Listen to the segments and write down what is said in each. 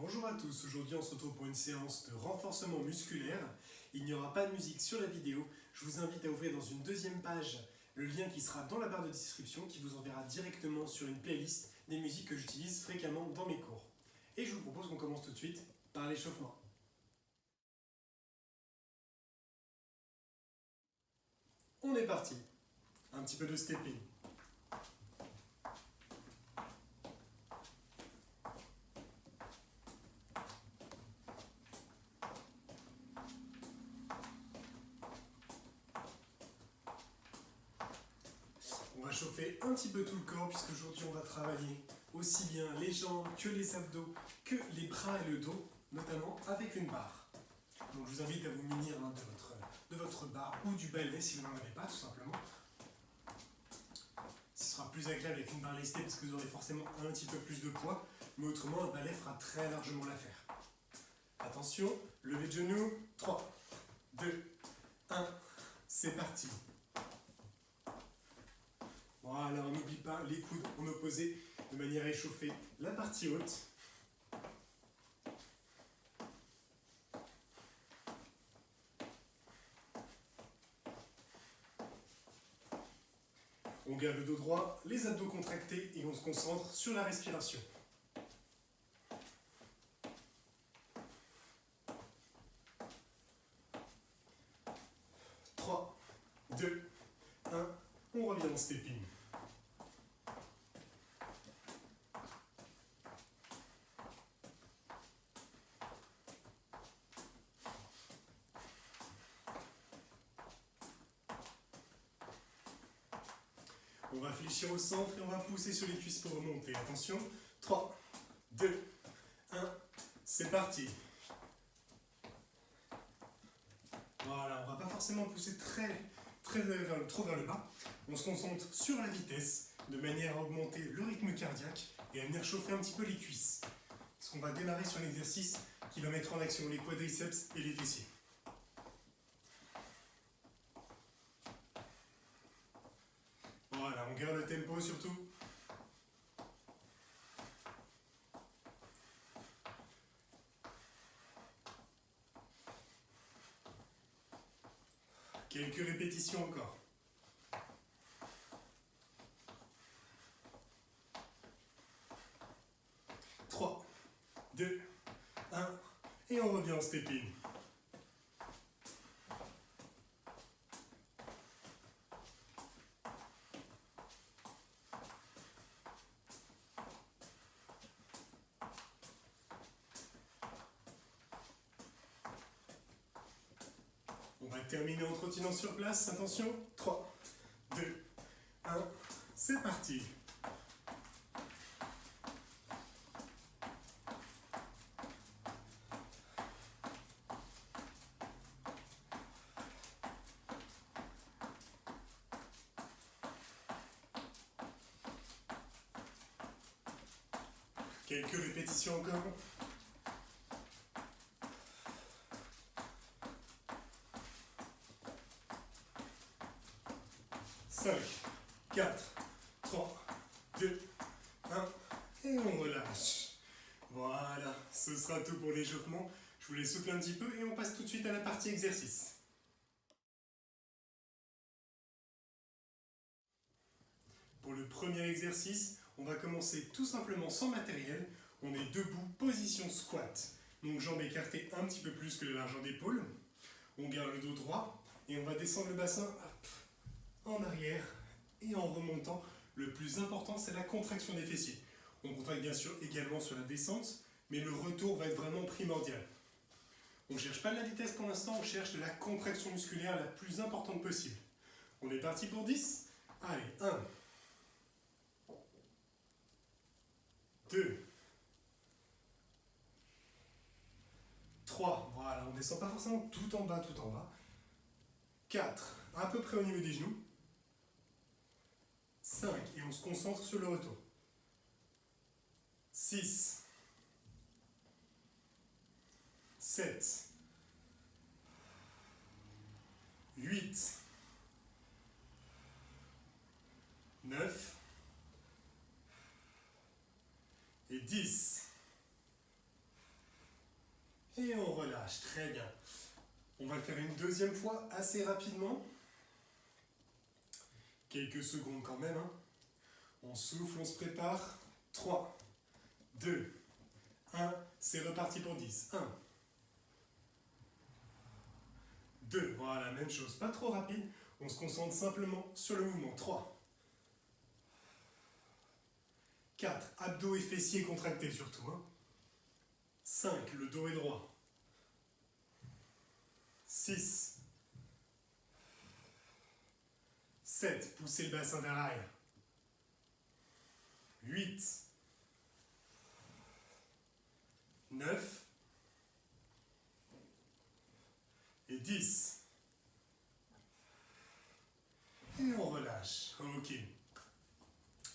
Bonjour à tous, aujourd'hui on se retrouve pour une séance de renforcement musculaire. Il n'y aura pas de musique sur la vidéo. Je vous invite à ouvrir dans une deuxième page le lien qui sera dans la barre de description qui vous enverra directement sur une playlist des musiques que j'utilise fréquemment dans mes cours. Et je vous propose qu'on commence tout de suite par l'échauffement. On est parti. Un petit peu de stepping. On va chauffer un petit peu tout le corps puisque aujourd'hui on va travailler aussi bien les jambes que les abdos, que les bras et le dos, notamment avec une barre. Donc je vous invite à vous munir de votre barre ou du balai si vous n'en avez pas tout simplement. Ce sera plus agréable avec une barre lestée parce que vous aurez forcément un petit peu plus de poids, mais autrement un balai fera très largement l'affaire. Attention, levée de genoux, 3, 2, 1, c'est parti. Voilà, on n'oublie pas les coudes en opposé de manière à échauffer la partie haute. On garde le dos droit, les abdos contractés et on se concentre sur la respiration. « 3, 2, 1, on revient en stepping. On va fléchir au centre et on va pousser sur les cuisses pour remonter. Attention, 3, 2, 1, c'est parti. Voilà, on ne va pas forcément pousser trop vers le bas. On se concentre sur la vitesse de manière à augmenter le rythme cardiaque et à venir chauffer un petit peu les cuisses. Parce qu'on va démarrer sur un exercice qui va mettre en action les quadriceps et les fessiers. Voilà, on garde le tempo surtout. Quelques répétitions encore. « 3, 2, 1, et on revient en stepping. On va terminer en trottinant sur place. Attention, 3, 2, 1, c'est parti. Quelques répétitions encore. « 5, 4, 3, 2, 1, et on relâche. » Voilà, ce sera tout pour l'échauffement. Je vous laisse souffler un petit peu et on passe tout de suite à la partie exercice. Pour le premier exercice, on va commencer tout simplement sans matériel. On est debout, position squat. Donc jambes écartées un petit peu plus que la largeur d'épaule. On garde le dos droit et on va descendre le bassin en arrière et en remontant. Le plus important, c'est la contraction des fessiers. On contracte bien sûr également sur la descente, mais le retour va être vraiment primordial. On ne cherche pas de la vitesse pour l'instant, on cherche de la contraction musculaire la plus importante possible. On est parti pour 10. Allez, 1, 2, 3, voilà, on ne descend pas forcément tout en bas, 4, à peu près au niveau des genoux. 5, et on se concentre sur le retour. 6, 7, 8, 9, et 10. relâche. Très bien. On va le faire une deuxième fois assez rapidement. Quelques secondes quand même. Hein. On souffle, on se prépare. 3, 2, 1. C'est reparti pour 10. 1, 2. Voilà, même chose. Pas trop rapide. On se concentre simplement sur le mouvement. 3, 4. Abdos et fessiers contractés surtout. Hein. 5. Le dos est droit. 6, 7. Poussez le bassin vers l'arrière. 8, 9 et 10. Et on relâche. Ok.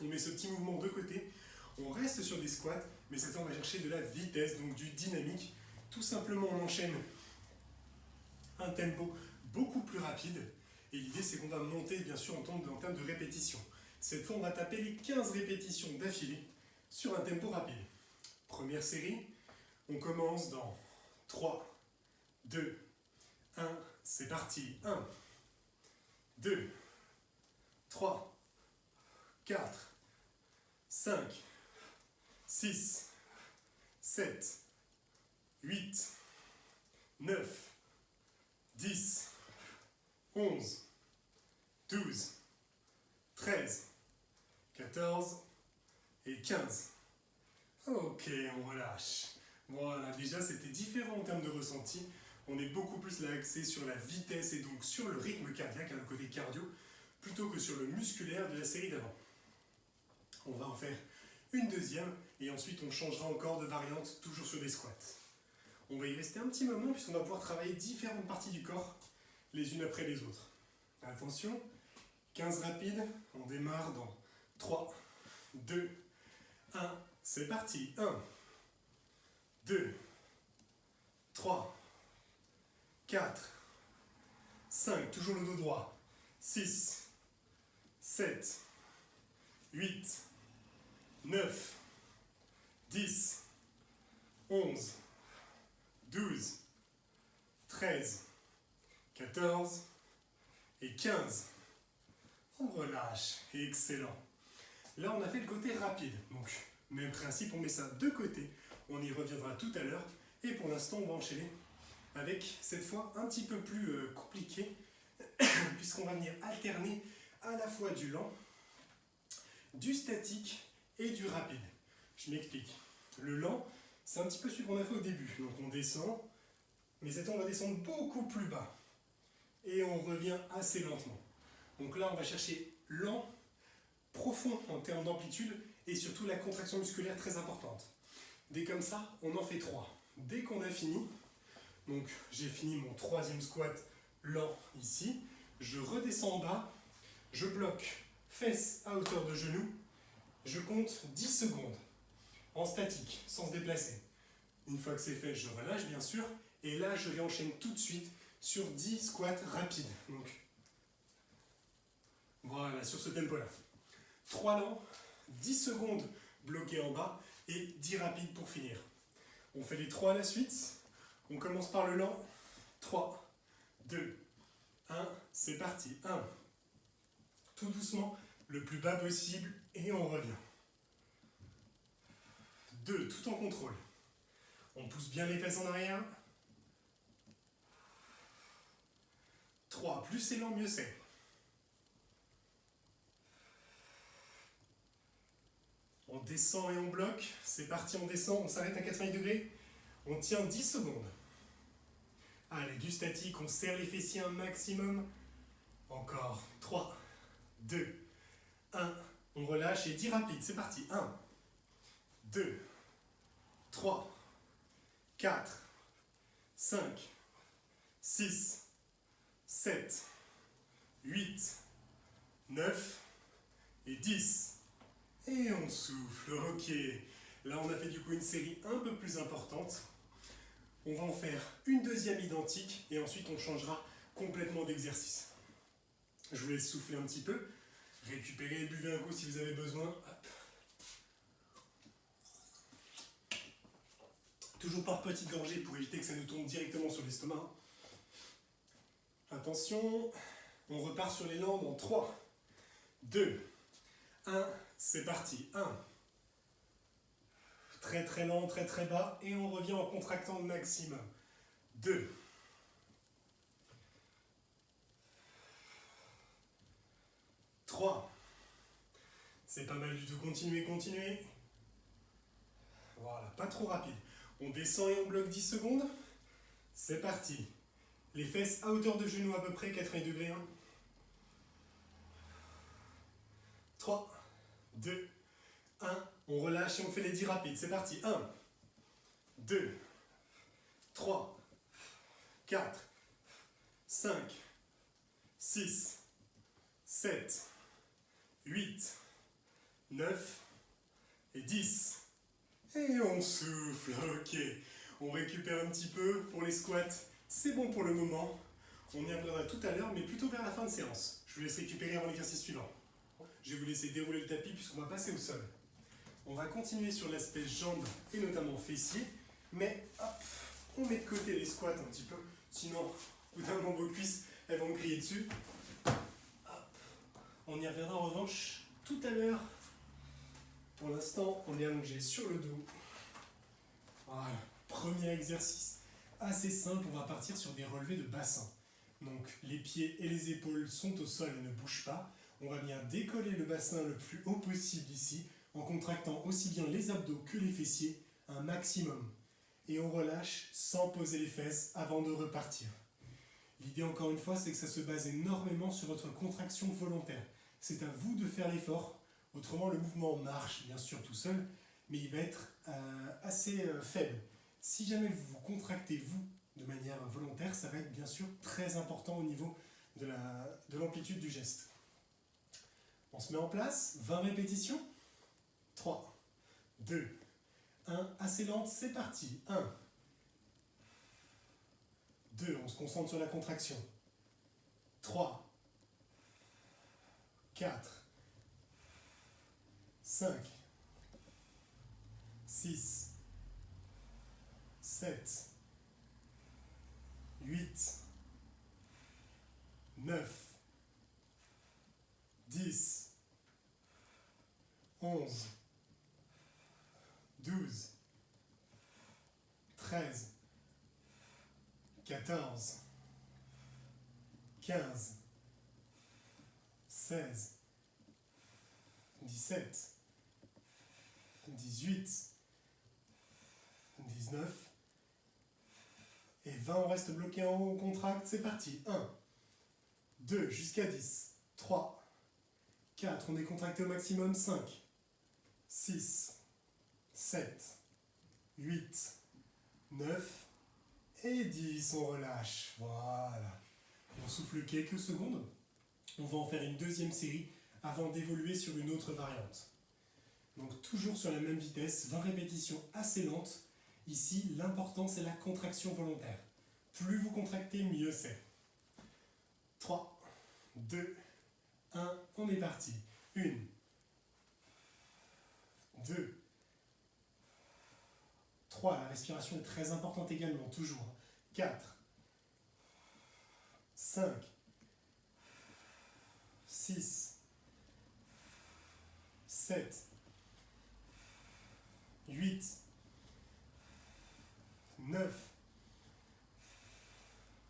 On met ce petit mouvement de côté. On reste sur des squats, mais cette fois on va chercher de la vitesse, donc du dynamique. Tout simplement, on enchaîne un tempo beaucoup plus rapide. Et l'idée, c'est qu'on va monter, bien sûr, en termes de répétition. Cette fois, on va taper les 15 répétitions d'affilée sur un tempo rapide. Première série, on commence dans 3, 2, 1. C'est parti. 1, 2, 3, 4, 5, 6, 7, 8, 9, 10, 11, 12, 13, 14 et 15. Ok, on relâche. Voilà, déjà c'était différent en termes de ressenti. On est beaucoup plus là axé sur la vitesse et donc sur le rythme cardiaque, le côté cardio, plutôt que sur le musculaire de la série d'avant. On va en faire une deuxième et ensuite on changera encore de variante, toujours sur des squats. On va y rester un petit moment puisqu'on va pouvoir travailler différentes parties du corps les unes après les autres. Attention, 15 rapides, on démarre dans 3, 2, 1, c'est parti. 1, 2, 3, 4, 5, toujours le dos droit. 6, 7, 8, 9, 10, 11, 12, 13, 14 et 15. On relâche. Excellent. Là, on a fait le côté rapide. Donc, même principe, on met ça de côté. On y reviendra tout à l'heure. Et pour l'instant, on va enchaîner avec, cette fois, un petit peu plus compliqué, puisqu'on va venir alterner à la fois du lent, du statique et du rapide. Je m'explique. Le lent, c'est un petit peu celui qu'on a fait au début. Donc, on descend, mais cette fois, on va descendre beaucoup plus bas. Et on revient assez lentement. Donc là, on va chercher lent, profond en termes d'amplitude et surtout la contraction musculaire très importante. Dès comme ça, on en fait 3. Dès qu'on a fini, donc j'ai fini mon troisième squat lent ici, je redescends en bas, je bloque fesses à hauteur de genou, je compte 10 secondes en statique, sans se déplacer. Une fois que c'est fait, je relâche bien sûr, et là je réenchaîne tout de suite sur 10 squats rapides. Donc, voilà, sur ce tempo-là. 3 lents, 10 secondes bloqués en bas et 10 rapides pour finir. On fait les 3 à la suite. On commence par le lent. 3, 2, 1, c'est parti. 1. Tout doucement, le plus bas possible et on revient. 2, tout en contrôle. On pousse bien les fesses en arrière. 3, plus c'est lent, mieux c'est. On descend et on bloque. C'est parti, on descend, on s'arrête à 90 degrés. On tient 10 secondes. Allez, du statique, on serre les fessiers un maximum. Encore 3, 2, 1. On relâche et 10 rapides. C'est parti. 1, 2, 3, 4, 5, 6, 7, 8, 9 et 10. Et on souffle, ok. Là, on a fait du coup une série un peu plus importante. On va en faire une deuxième identique et ensuite on changera complètement d'exercice. Je vous laisse souffler un petit peu. Récupérez et buvez un coup si vous avez besoin. Hop. Toujours par petites gorgées pour éviter que ça nous tombe directement sur l'estomac. Attention, on repart sur les landes en 3, 2, 1, c'est parti. 1. Très très lent, très très bas, et on revient en contractant le maximum. 2. 3. C'est pas mal du tout, continuez, continuez. Voilà, pas trop rapide. On descend et on bloque 10 secondes. C'est parti. Les fesses à hauteur de genou à peu près, 80 degrés. 1. 3, 2, 1. On relâche et on fait les 10 rapides. C'est parti. 1, 2, 3, 4, 5, 6, 7, 8, 9 et 10. Et on souffle, ok. On récupère un petit peu pour les squats. C'est bon pour le moment. On y reviendra tout à l'heure, mais plutôt vers la fin de séance. Je vous laisse récupérer avant l'exercice suivant. Je vais vous laisser dérouler le tapis puisqu'on va passer au sol. On va continuer sur l'aspect jambes et notamment fessiers. Mais hop, on met de côté les squats un petit peu. Sinon, au bout d'un moment, vos cuisses, elles vont me crier dessus. Hop. On y reviendra en revanche tout à l'heure. Pour l'instant, on est allongé sur le dos. Voilà, premier exercice. Assez simple, on va partir sur des relevés de bassin. Donc les pieds et les épaules sont au sol et ne bougent pas. On va bien décoller le bassin le plus haut possible ici, en contractant aussi bien les abdos que les fessiers, un maximum. Et on relâche sans poser les fesses avant de repartir. L'idée encore une fois, c'est que ça se base énormément sur votre contraction volontaire. C'est à vous de faire l'effort. Autrement, le mouvement marche, bien sûr, tout seul, mais il va être assez faible. Si jamais vous vous contractez, vous, de manière volontaire, ça va être bien sûr très important au niveau de l'amplitude du geste. On se met en place, 20 répétitions. 3, 2, 1, assez lente, c'est parti. 1, 2, on se concentre sur la contraction. 3, 4, 5, 6, 7, 8, 9, 10, 11, 12, 13, 14, 15, 16, 17, 18, 19 et 20, on reste bloqué en haut, on contracte, c'est parti. 1, 2, jusqu'à 10, 3, 4, on est contracté au maximum, 5, 6, 7, 8, 9 et 10, on relâche. Voilà. On souffle quelques secondes. On va en faire une deuxième série avant d'évoluer sur une autre variante. Donc toujours sur la même vitesse, 20 répétitions assez lentes. Ici, l'important c'est la contraction volontaire. Plus vous contractez, mieux c'est. 3, 2, 1, on est parti. 1, 2, 3, la respiration est très importante également, toujours. 4, 5, 6, 7, 8, 9,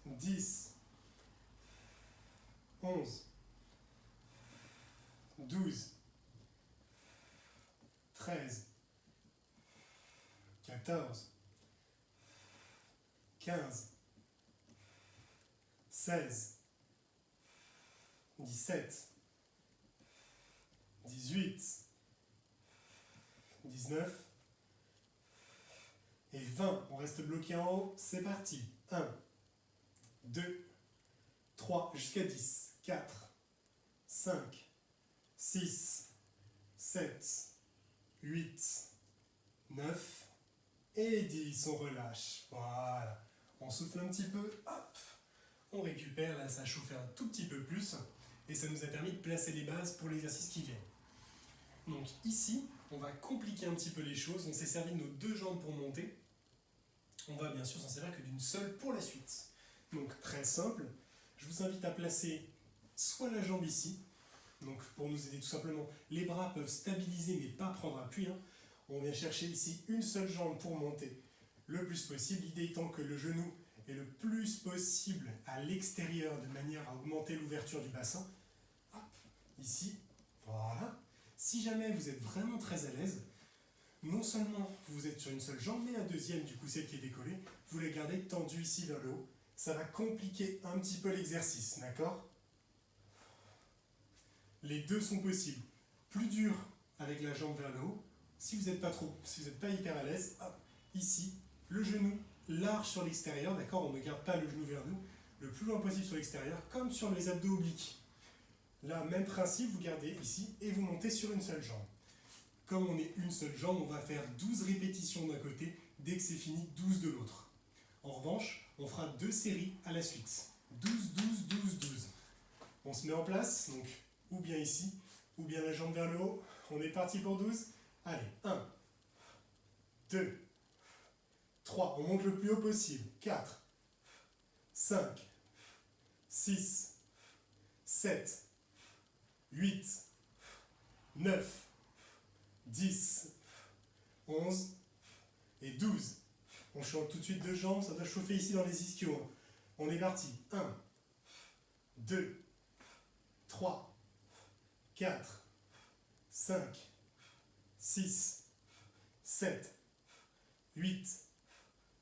10, 11, 12, 13, 14, 15, 16, 17, 18, 19 et 20. On reste bloqué en haut, c'est parti. 1, 2, 3, jusqu'à 10, 4, 5, 6, 7, 8, 9 et 10. On relâche. Voilà. On souffle un petit peu, hop. On récupère, là ça chauffe un tout petit peu plus et ça nous a permis de placer les bases pour l'exercice qui vient. Donc ici, on va compliquer un petit peu les choses. On s'est servi de nos deux jambes pour monter. on va bien sûr s'en servir que d'une seule pour la suite. Donc très simple, je vous invite à placer soit la jambe ici, donc pour nous aider tout simplement, les bras peuvent stabiliser mais pas prendre appui. On vient chercher ici une seule jambe pour monter le plus possible, l'idée étant que le genou est le plus possible à l'extérieur de manière à augmenter l'ouverture du bassin. Hop, ici, voilà. Si jamais vous êtes vraiment très à l'aise, non seulement vous êtes sur une seule jambe, mais la deuxième, du coup celle qui est décollée, vous la gardez tendue ici vers le haut. Ça va compliquer un petit peu l'exercice, d'accord? Les deux sont possibles. Plus dur avec la jambe vers le haut, si vous n'êtes pas hyper à l'aise, hop, ici, le genou large sur l'extérieur, d'accord? On ne garde pas le genou vers nous, le plus loin possible sur l'extérieur, comme sur les abdos obliques. Là, même principe, vous gardez ici et vous montez sur une seule jambe. Comme on est une seule jambe, on va faire 12 répétitions d'un côté, dès que c'est fini, 12 de l'autre. En revanche, on fera 2 séries à la suite. 12, 12, 12, 12. On se met en place, donc ou bien ici, ou bien la jambe vers le haut. On est parti pour 12. Allez, 1, 2, 3, on monte le plus haut possible. 4, 5, 6, 7, 8, 9, 10, 11 et 12. On change tout de suite de jambes, ça doit chauffer ici dans les ischios. On est parti. 1, 2, 3, 4, 5, 6, 7, 8,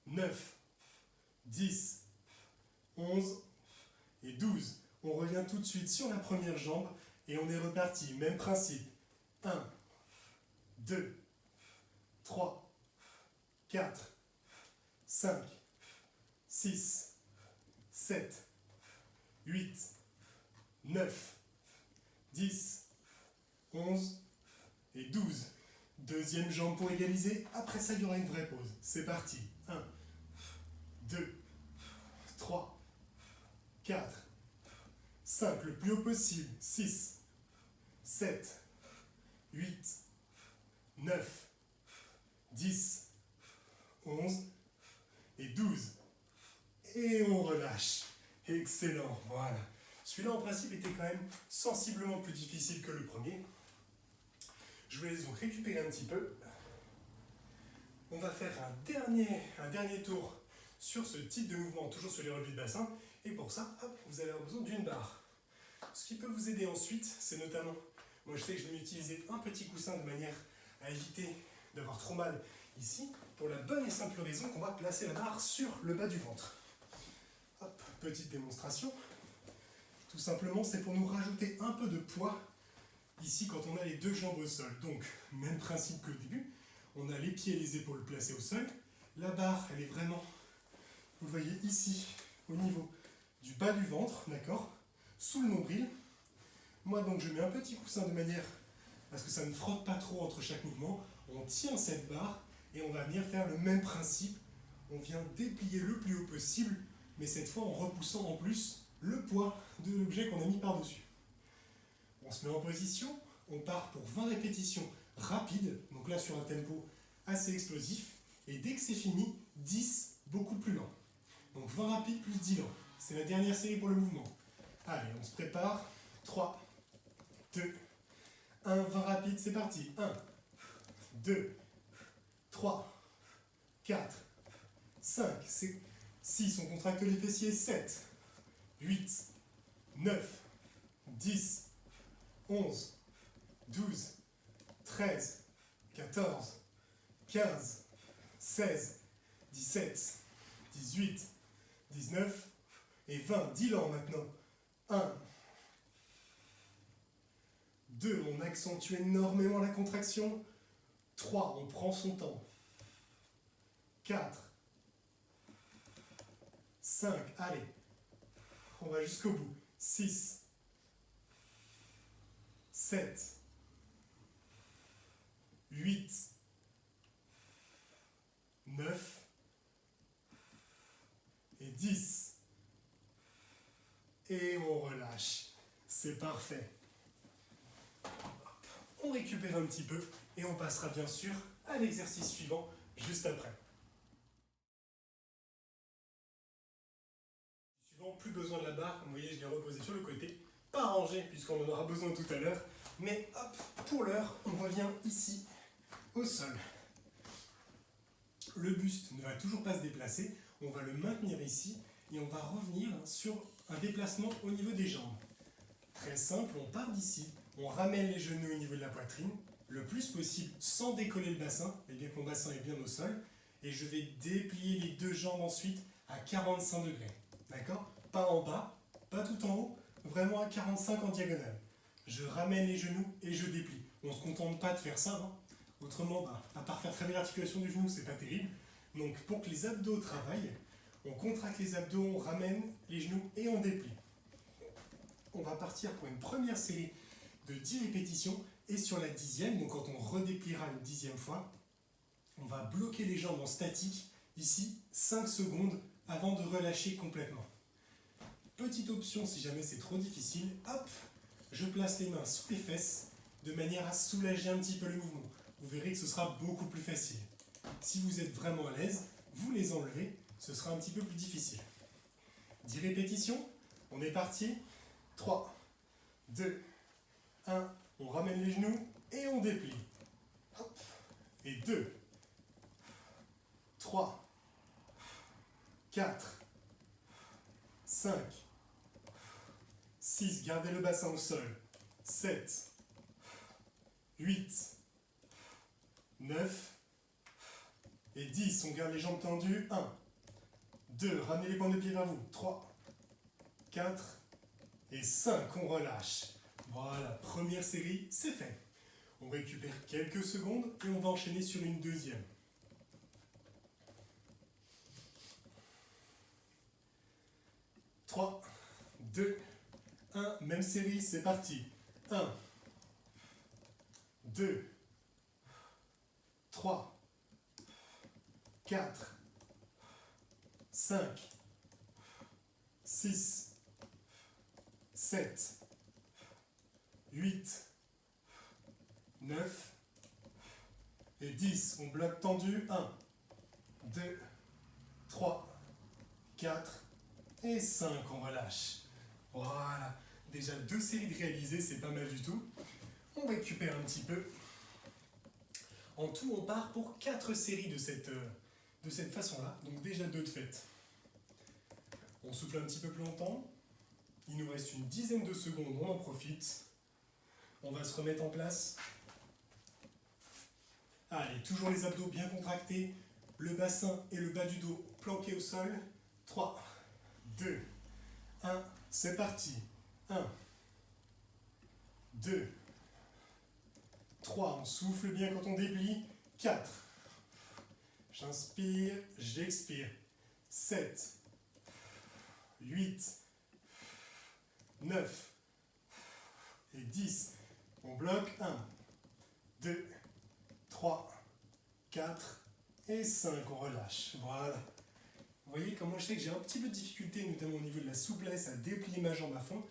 9, 10, 11 et 12. On revient tout de suite sur la première jambe et on est reparti. Même principe. 1, 2, 3, 4, 5, 6, 7, 8, 9, 10, 11 et 12. Deuxième jambe pour égaliser. Après ça, il y aura une vraie pause. C'est parti. 1, 2, 3, 4, 5, le plus haut possible. 6, 7, 8, 9, 10, 11 et 12. Et on relâche. Excellent, voilà. Celui-là, en principe, était quand même sensiblement plus difficile que le premier. Je vous laisse donc récupérer un petit peu. On va faire un dernier tour sur ce type de mouvement, toujours sur les relevés de bassin. Et pour ça, hop, vous allez avoir besoin d'une barre. Ce qui peut vous aider ensuite, c'est notamment, moi je sais que je vais utiliser un petit coussin de manière à éviter d'avoir trop mal ici, pour la bonne et simple raison qu'on va placer la barre sur le bas du ventre. Hop, petite démonstration. Tout simplement, c'est pour nous rajouter un peu de poids ici quand on a les deux jambes au sol. Donc, même principe qu'au début, on a les pieds et les épaules placés au sol. La barre, elle est vraiment, vous le voyez ici, au niveau du bas du ventre, d'accord, sous le nombril. Moi, donc, je mets un petit coussin de manière à ce que ça ne frotte pas trop entre chaque mouvement. On tient cette barre et on va venir faire le même principe. On vient déplier le plus haut possible, mais cette fois en repoussant en plus le poids de l'objet qu'on a mis par-dessus. On se met en position, on part pour 20 répétitions rapides, donc là sur un tempo assez explosif, et dès que c'est fini, 10 beaucoup plus lent. Donc 20 rapides plus 10 lents. C'est la dernière série pour le mouvement. Allez, on se prépare. 3, 2, 1, 20 rapides, c'est parti. 1, 2, 3, 4, 5, 6, on contracte les fessiers, 7, 8, 9, 10, 11, 12, 13, 14, 15, 16, 17, 18, 19 et 20. 10 lents maintenant. 1, 2, on accentue énormément la contraction. 3, on prend son temps. 4, 5, allez, on va jusqu'au bout. 6, 7, 8, 9 et 10. Et on relâche. C'est parfait. On récupère un petit peu et on passera bien sûr à l'exercice suivant juste après. plus besoin de la barre. Comme vous voyez, je l'ai reposée sur le côté. Pas rangée, puisqu'on en aura besoin tout à l'heure. Mais hop, pour l'heure, on revient ici, au sol. Le buste ne va toujours pas se déplacer. On va le maintenir ici et on va revenir sur un déplacement au niveau des jambes. Très simple, on part d'ici, on ramène les genoux au niveau de la poitrine, le plus possible sans décoller le bassin, et bien que mon bassin est bien au sol, et je vais déplier les deux jambes ensuite à 45 degrés. D'accord? Pas en bas, pas tout en haut, vraiment à 45 en diagonale. Je ramène les genoux et je déplie. On ne se contente pas de faire ça, hein. Autrement, à part faire très bien l'articulation du genou, c'est pas terrible. Donc pour que les abdos travaillent, on contracte les abdos, on ramène les genoux et on déplie. On va partir pour une première série de 10 répétitions et sur la 10e, donc quand on redépliera une 10e fois, on va bloquer les jambes en statique, ici 5 secondes avant de relâcher complètement. Petite option si jamais c'est trop difficile, hop, je place les mains sous les fesses de manière à soulager un petit peu le mouvement. Vous verrez que ce sera beaucoup plus facile. Si vous êtes vraiment à l'aise, vous les enlevez, ce sera un petit peu plus difficile. 10 répétitions, on est parti. 3, 2, 1, on ramène les genoux et on déplie. Hop. Et 2, 3, 4, 5, 6, gardez le bassin au sol. 7, 8, 9 et 10, on garde les jambes tendues. 1, 2, ramenez les pointes de pied vers vous. 3, 4 et 5, on relâche. Voilà, première série, c'est fait. On récupère quelques secondes et on va enchaîner sur une deuxième. « 3, 2, 1, même série, c'est parti. 1, 2, 3, 4, 5, 6, 7, 8, 9 et 10. On bloque tendu. 1, 2, 3, 4 et 5. On relâche. Voilà. Déjà 2 séries de réalisées, c'est pas mal du tout. On récupère un petit peu. En tout, on part pour 4 séries de cette façon-là. Donc déjà 2 de faites. On souffle un petit peu plus longtemps. Il nous reste une dizaine de secondes, on en profite. On va se remettre en place. Allez, toujours les abdos bien contractés, le bassin et le bas du dos planqués au sol. 3, 2, 1, c'est parti. 1, 2, 3, on souffle bien quand on déplie. 4, j'inspire, j'expire. 7, 8, 9 et 10. On bloque. 1, 2, 3, 4 et 5. On relâche. Voilà. Vous voyez comment je sais que j'ai un petit peu de difficulté, notamment au niveau de la souplesse, à déplier ma jambe à fond.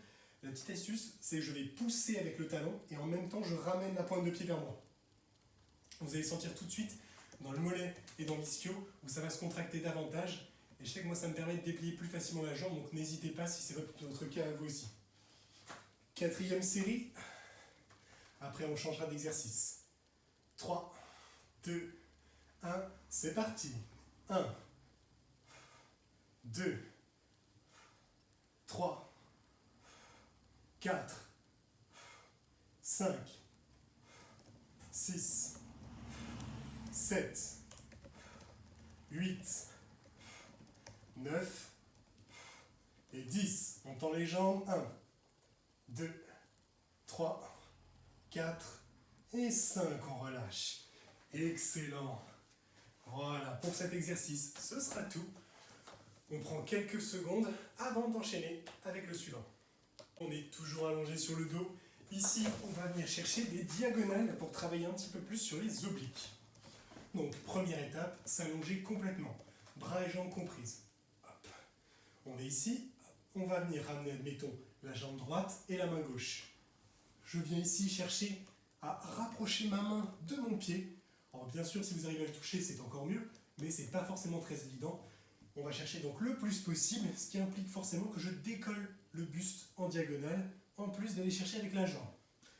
La petite astuce, c'est que je vais pousser avec le talon et en même temps, je ramène la pointe de pied vers moi. Vous allez sentir tout de suite dans le mollet et dans l'ischio où ça va se contracter davantage. Et je sais que moi, ça me permet de déplier plus facilement la jambe, donc n'hésitez pas si c'est votre cas à vous aussi. 4e série. Après, on changera d'exercice. 3, 2, 1, c'est parti. 1, 2, 3, 4, 5, 6, 7, 8, 9 et 10. On tend les jambes. 1, 2, 3, 4 et 5. On relâche. Excellent. Voilà, pour cet exercice, ce sera tout. On prend quelques secondes avant d'enchaîner avec le suivant. On est toujours allongé sur le dos. Ici, on va venir chercher des diagonales pour travailler un petit peu plus sur les obliques. Donc, première étape, s'allonger complètement. Bras et jambes comprises. Hop. On est ici. On va venir ramener, admettons, la jambe droite et la main gauche. Je viens ici chercher à rapprocher ma main de mon pied. Alors bien sûr, si vous arrivez à le toucher, c'est encore mieux, mais ce n'est pas forcément très évident. On va chercher donc le plus possible, ce qui implique forcément que je décolle le buste en diagonale, en plus d'aller chercher avec la jambe.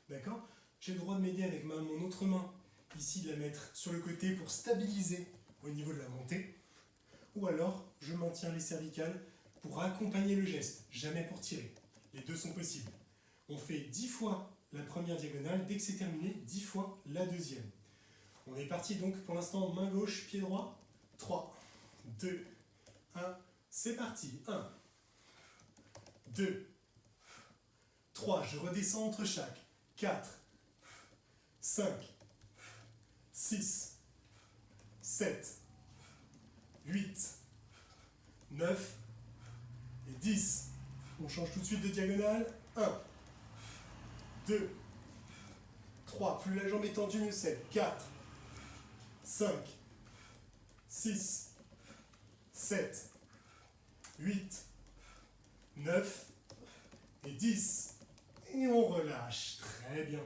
D'accord? J'ai le droit de m'aider avec mon autre main, ici de la mettre sur le côté pour stabiliser au niveau de la montée. Ou alors, je maintiens les cervicales pour accompagner le geste, jamais pour tirer. Les deux sont possibles. On fait 10 fois la première diagonale, dès que c'est terminé, 10 fois la deuxième. On est parti donc pour l'instant, main gauche, pied droit. 3, 2, 1, c'est parti. 1, 2, 3, je redescends entre chaque. 4, 5, 6, 7, 8, 9 et 10. On change tout de suite de diagonale. 1, 2, 3, plus la jambe est tendue, mieux c'est. 4, 5, 6, 7, 8, 9 et 10. Et on relâche. Très bien.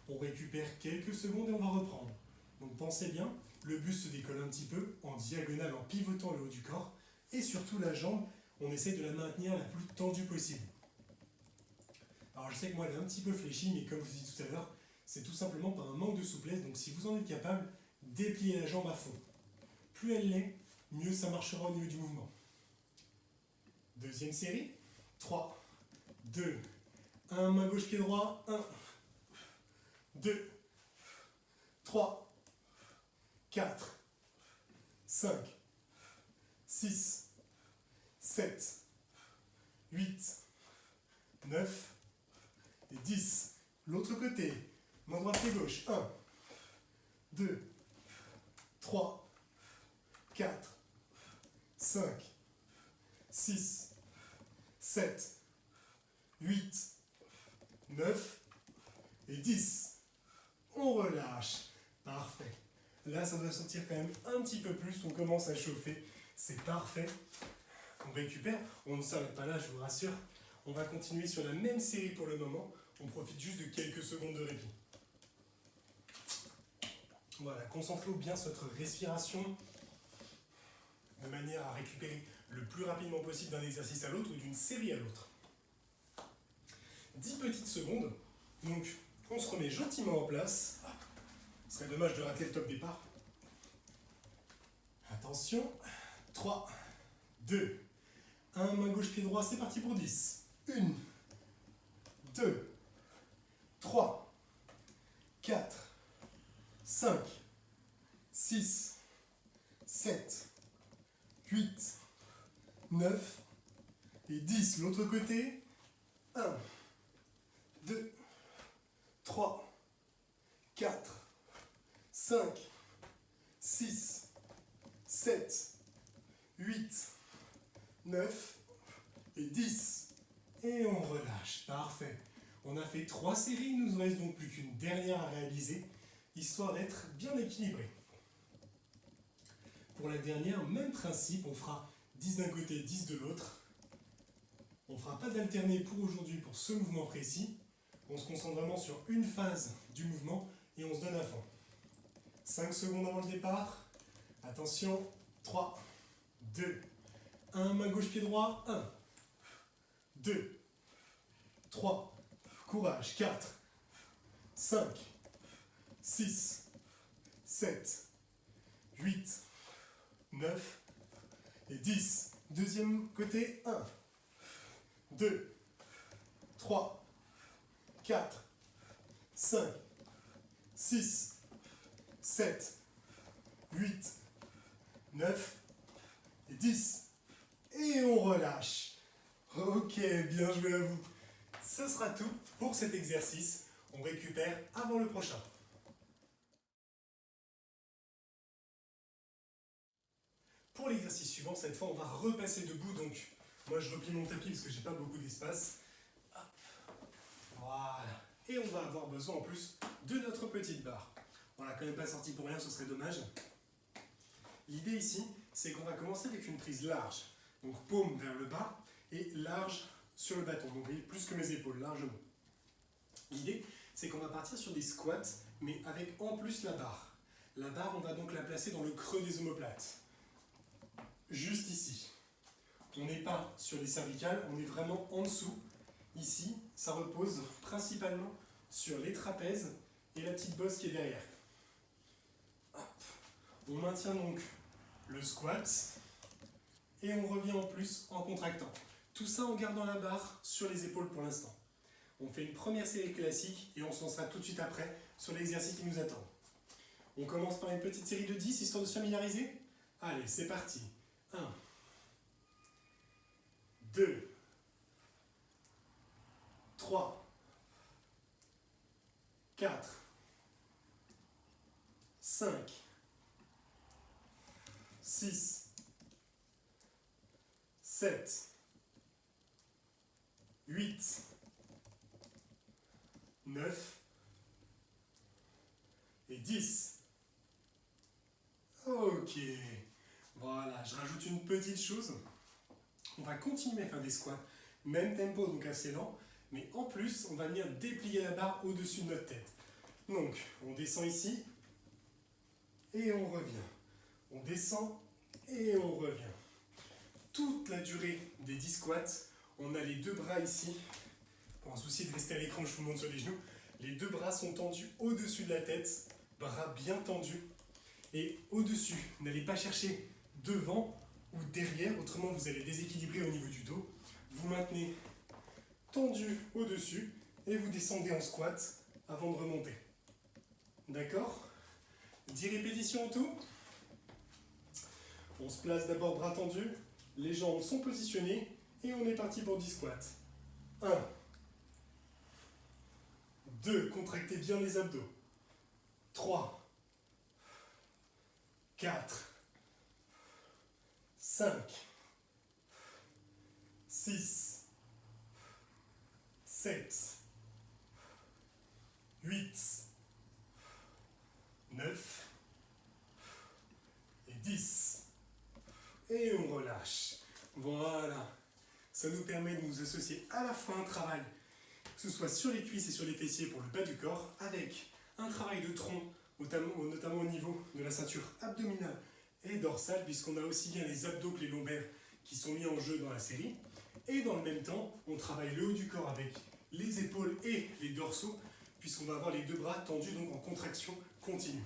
On récupère quelques secondes et on va reprendre. Donc pensez bien, le buste se décolle un petit peu en diagonale en pivotant le haut du corps. Et surtout la jambe, on essaie de la maintenir la plus tendue possible. Alors je sais que moi elle est un petit peu fléchie, mais comme je vous ai dit tout à l'heure, c'est tout simplement par un manque de souplesse. Donc si vous en êtes capable, dépliez la jambe à fond. Plus elle l'est, mieux ça marchera au niveau du mouvement. Deuxième série. 3, 2, 1, main gauche, pied droit. 1, 2, 3, 4, 5, 6, 7, 8, 9 et 10. L'autre côté. Main droite, pied gauche. 1, 2, 3, 4, 5, 6, 7, 8, 9 et 10. On relâche. Parfait. Là, ça doit sortir quand même un petit peu plus. On commence à chauffer. C'est parfait. On récupère. On ne s'arrête pas là, je vous rassure. On va continuer sur la même série pour le moment. On profite juste de quelques secondes de répit. Voilà, concentrez-vous bien sur votre respiration de manière à récupérer le plus rapidement possible d'un exercice à l'autre ou d'une série à l'autre. 10 petites secondes. Donc, on se remet gentiment en place. Ce serait dommage de rater le top départ. Attention. 3, 2, 1, main gauche, pied droit, c'est parti pour 10. 1, 2, 3, 4, 5, 6, 7, 8, 9 et 10. L'autre côté. 1, 2, 3, 4, 5, 6, 7, 8, 9 et 10. Et on relâche. Parfait. On a fait 3 séries, il nous reste donc plus qu'une dernière à réaliser, histoire d'être bien équilibré. Pour la dernière, même principe, on fera 10 d'un côté, 10 de l'autre. On ne fera pas d'alterner pour aujourd'hui pour ce mouvement précis. On se concentre vraiment sur une phase du mouvement et on se donne à fond. 5 secondes avant le départ. Attention. 3, 2, 1, main gauche, pied droit. 1, 2, 3, courage. 4, 5, 6, 7, 8, 9 et 10. Deuxième côté. 1, 2, 3, 4, 5, 6, 7, 8, 9 et 10. Et on relâche. Ok, bien joué à vous. Ce sera tout pour cet exercice. On récupère avant le prochain. Pour l'exercice suivant, cette fois, on va repasser debout. Donc, moi, je replie mon tapis parce que j'ai pas beaucoup d'espace. Voilà. Et on va avoir besoin en plus de notre petite barre. On l'a quand même pas sorti pour rien, ce serait dommage. L'idée ici, c'est qu'on va commencer avec une prise large. Donc paume vers le bas et large sur le bâton. Donc plus que mes épaules, largement. L'idée, c'est qu'on va partir sur des squats, mais avec en plus la barre. La barre, on va donc la placer dans le creux des omoplates. Juste ici. On n'est pas sur les cervicales, on est vraiment en dessous. Ici, ça repose principalement sur les trapèzes et la petite bosse qui est derrière. Hop. On maintient donc le squat et on revient en plus en contractant. Tout ça en gardant la barre sur les épaules pour l'instant. On fait une première série classique et on se lancera tout de suite après sur l'exercice qui nous attend. On commence par une petite série de 10 histoire de se familiariser. Allez, c'est parti. 1, 2, 3, 4, 5, 6, 7, 8, 9 et 10. Ok. Voilà, je rajoute une petite chose. On va continuer à faire des squats. Même tempo, donc assez lent. Mais en plus, on va venir déplier la barre au-dessus de notre tête. Donc, on descend ici. Et on revient. On descend et on revient. Toute la durée des 10 squats, on a les deux bras ici. Pour un souci de rester à l'écran, je vous montre sur les genoux. Les deux bras sont tendus au-dessus de la tête. Bras bien tendus. Et au-dessus, n'allez pas chercher devant ou derrière, autrement vous allez déséquilibrer au niveau du dos. Vous maintenez tendu au-dessus et vous descendez en squat avant de remonter. D'accord? 10 répétitions en tout. On se place d'abord bras tendus, les jambes sont positionnées et on est parti pour 10 squats. 1, 2, contractez bien les abdos. 3, 4, 5, 6, 7, 8, 9 et 10. Et on relâche. Voilà. Ça nous permet de nous associer à la fois un travail, que ce soit sur les cuisses et sur les fessiers pour le bas du corps, avec un travail de tronc, notamment au niveau de la ceinture abdominale et dorsale, puisqu'on a aussi bien les abdos que les lombaires qui sont mis en jeu dans la série. Et dans le même temps, on travaille le haut du corps avec les épaules et les dorsaux, puisqu'on va avoir les deux bras tendus, donc en contraction continue.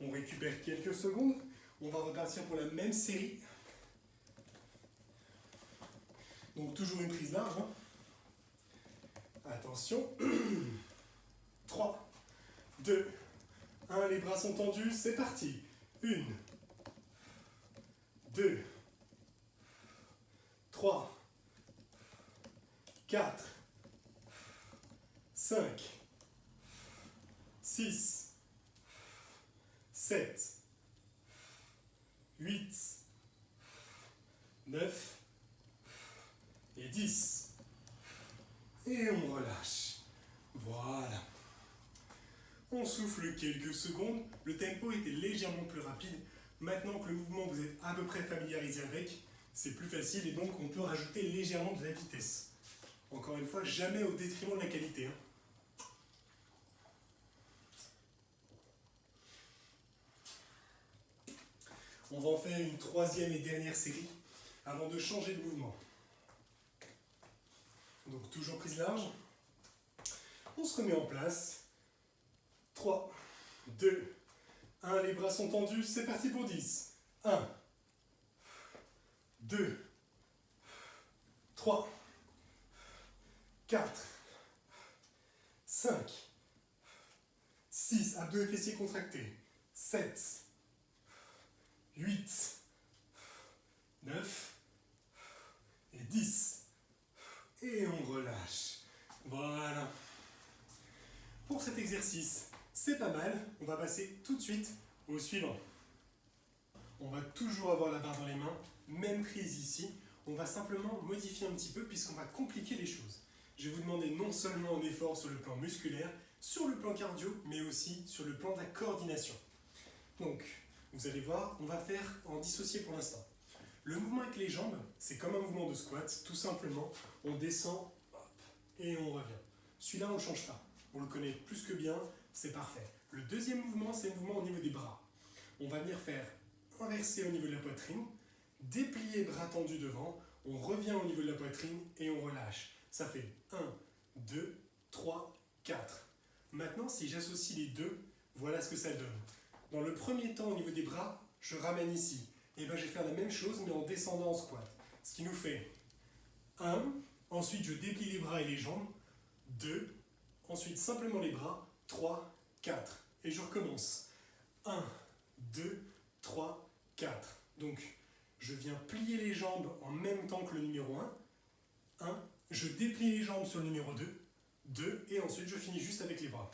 On récupère quelques secondes. On va repartir pour la même série. Donc toujours une prise large. Hein. Attention. 3, 2, 1, les bras sont tendus, c'est parti. 1, 2, 3, 4, 5, 6, 7, 8, 9 et 10. Et on relâche. Voilà. On souffle quelques secondes. Le tempo était légèrement plus rapide. Maintenant que le mouvement vous êtes à peu près familiarisé avec, c'est plus facile et donc on peut rajouter légèrement de la vitesse. Encore une fois, jamais au détriment de la qualité. Hein. On va en faire une troisième et dernière série avant de changer de mouvement. Donc toujours prise large. On se remet en place. 3, 2, 1, les bras sont tendus, c'est parti pour 10. 1, 2, 3, 4, 5, 6, abdos et fessiers contractés. 7, 8, 9 et 10. Et on relâche. Voilà. Pour cet exercice, c'est pas mal. On va passer tout de suite au suivant. On va toujours avoir la barre dans les mains, même prise ici. On va simplement modifier un petit peu puisqu'on va compliquer les choses. Je vais vous demander non seulement un effort sur le plan musculaire, sur le plan cardio, mais aussi sur le plan de la coordination. Donc, vous allez voir, on va faire en dissocié pour l'instant. Le mouvement avec les jambes, c'est comme un mouvement de squat, tout simplement. On descend, hop, et on revient. Celui-là, on ne change pas. On le connaît plus que bien, c'est parfait. Le deuxième mouvement, c'est le mouvement au niveau des bras. On va venir faire inverser au niveau de la poitrine, déplié, bras tendus devant, on revient au niveau de la poitrine et on relâche. Ça fait 1, 2, 3, 4. Maintenant, si j'associe les deux, voilà ce que ça donne. Dans le premier temps, au niveau des bras, je ramène ici. Et bien, je vais faire la même chose, mais en descendant en squat. Ce qui nous fait 1, ensuite je déplie les bras et les jambes, 2, ensuite simplement les bras, 3, 4. Et je recommence. 1, 2, 3, 4. Donc, je viens plier les jambes en même temps que le numéro 1. 1, je déplie les jambes sur le numéro 2. 2, et ensuite je finis juste avec les bras.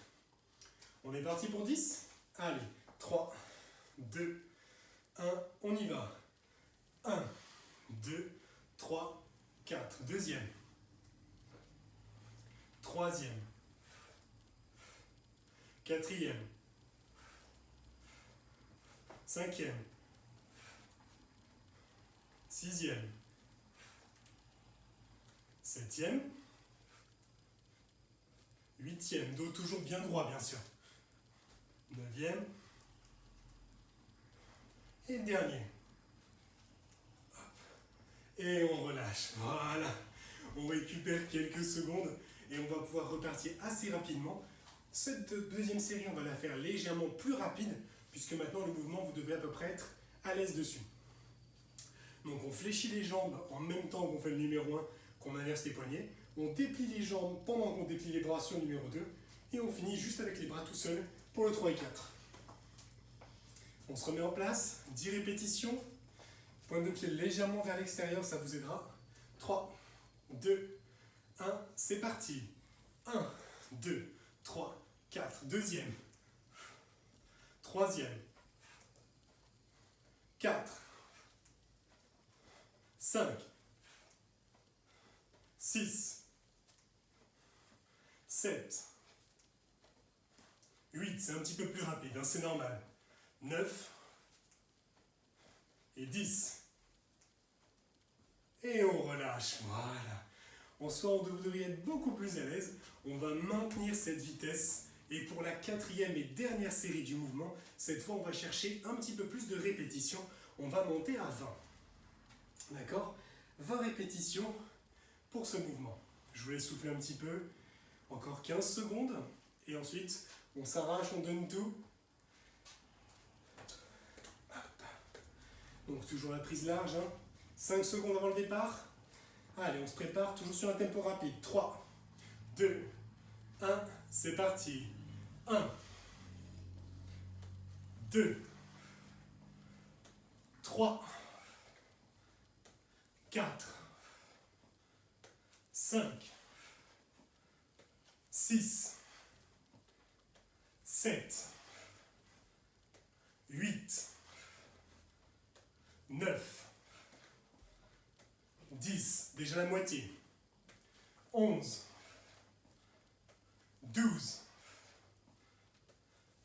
On est parti pour 10 ? Allez, 3, 2, 1, on y va. 1, 2, 3, 4. Deuxième. Troisième. Quatrième. Cinquième. Sixième. Septième. Huitième. Dos toujours bien droit, bien sûr. Neuvième. Et dernier. Et on relâche. Voilà. On récupère quelques secondes et on va pouvoir repartir assez rapidement. Cette deuxième série, on va la faire légèrement plus rapide puisque maintenant le mouvement, vous devez à peu près être à l'aise dessus. Donc on fléchit les jambes en même temps qu'on fait le numéro 1, qu'on inverse les poignets. On déplie les jambes pendant qu'on déplie les bras sur le numéro 2. Et on finit juste avec les bras tout seuls pour le 3 et 4. On se remet en place, 10 répétitions. Pointe de pied légèrement vers l'extérieur, ça vous aidera. 3, 2, 1, c'est parti. 1, 2, 3, 4. Deuxième. Troisième. 4. 5. 6. 7. 8. C'est un petit peu plus rapide, hein, c'est normal. 9. Et 10. Et on relâche, voilà. En soi, vous devriez être beaucoup plus à l'aise. On va maintenir cette vitesse. Et pour la quatrième et dernière série du mouvement, cette fois, on va chercher un petit peu plus de répétitions. On va monter à 20. D'accord ? 20 répétitions pour ce mouvement. Je vous laisse souffler un petit peu. Encore 15 secondes. Et ensuite, on s'arrache, on donne tout. Donc toujours la prise large. 5 secondes avant le départ. Allez, on se prépare, toujours sur un tempo rapide. 3, 2, 1, c'est parti. 1, 2, 3, 4, 5, 6, 7, 8, 9, 10, déjà la moitié. 11, 12,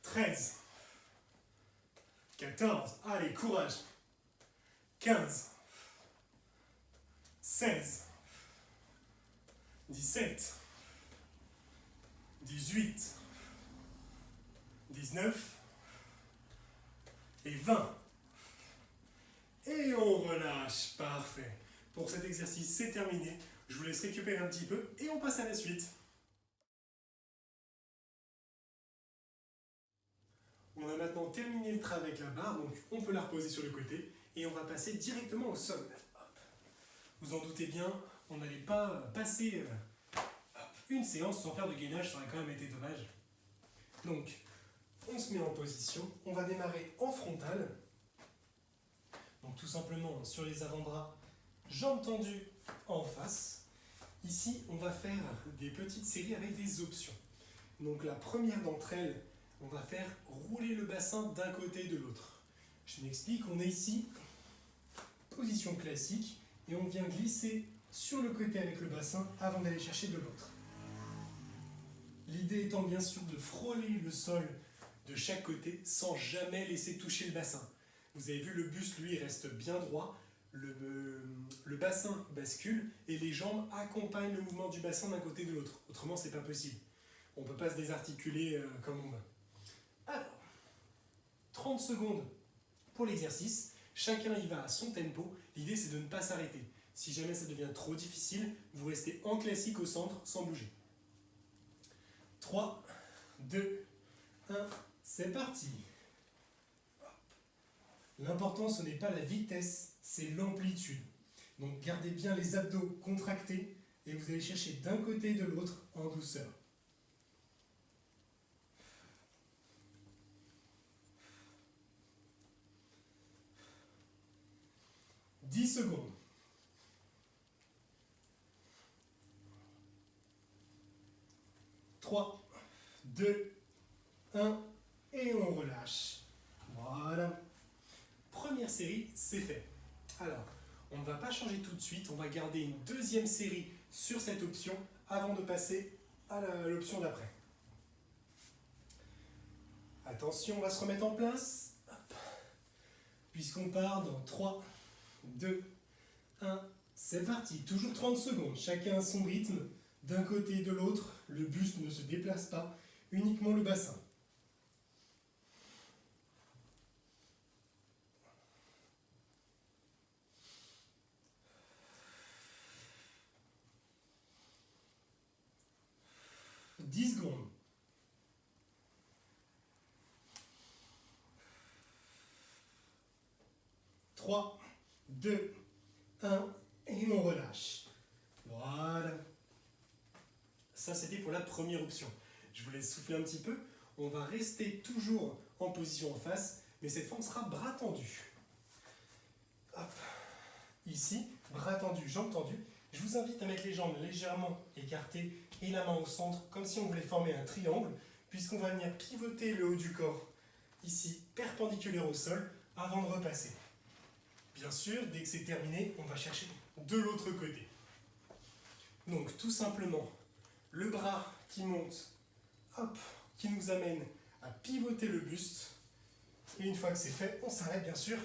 13, 14, allez, courage. 15, 16, 17, 18, 19 et 20. Et on relâche, parfait. Pour cet exercice, c'est terminé. Je vous laisse récupérer un petit peu et on passe à la suite. On a maintenant terminé le travail avec la barre, donc on peut la reposer sur le côté et on va passer directement au sol. Hop. Vous en doutez bien, on n'allait pas passer une séance sans faire de gainage, ça aurait quand même été dommage. Donc, on se met en position, on va démarrer en frontal. Donc tout simplement sur les avant-bras, jambes tendues en face. Ici, on va faire des petites séries avec des options. Donc la première d'entre elles, on va faire rouler le bassin d'un côté et de l'autre. Je m'explique, on est ici, position classique, et on vient glisser sur le côté avec le bassin avant d'aller chercher de l'autre. L'idée étant bien sûr de frôler le sol de chaque côté sans jamais laisser toucher le bassin. Vous avez vu, le buste, lui, reste bien droit, le bassin bascule et les jambes accompagnent le mouvement du bassin d'un côté et de l'autre. Autrement, c'est pas possible. On ne peut pas se désarticuler comme on veut. Alors, 30 secondes pour l'exercice. Chacun y va à son tempo. L'idée, c'est de ne pas s'arrêter. Si jamais ça devient trop difficile, vous restez en classique au centre sans bouger. 3, 2, 1, c'est parti. L'important, ce n'est pas la vitesse, c'est l'amplitude. Donc gardez bien les abdos contractés et vous allez chercher d'un côté et de l'autre en douceur. 10 secondes. 3, 2, 1 et on relâche. Voilà. Première série, c'est fait. Alors, on ne va pas changer tout de suite, on va garder une deuxième série sur cette option avant de passer à l'option d'après. Attention, on va se remettre en place. Puisqu'on part dans 3, 2, 1, c'est parti. Toujours 30 secondes, chacun à son rythme. D'un côté et de l'autre, le buste ne se déplace pas, uniquement le bassin. « 10 secondes. 3, 2, 1 et on relâche. Voilà. Ça, c'était pour la première option. Je vous laisse souffler un petit peu. On va rester toujours en position en face, mais cette fois, on sera bras tendus. Hop. Ici, bras tendus, jambes tendues. Je vous invite à mettre les jambes légèrement écartées et la main au centre, comme si on voulait former un triangle, puisqu'on va venir pivoter le haut du corps, ici, perpendiculaire au sol, avant de repasser. Bien sûr, dès que c'est terminé, on va chercher de l'autre côté. Donc, tout simplement, le bras qui monte, hop, qui nous amène à pivoter le buste. Et une fois que c'est fait, on s'arrête bien sûr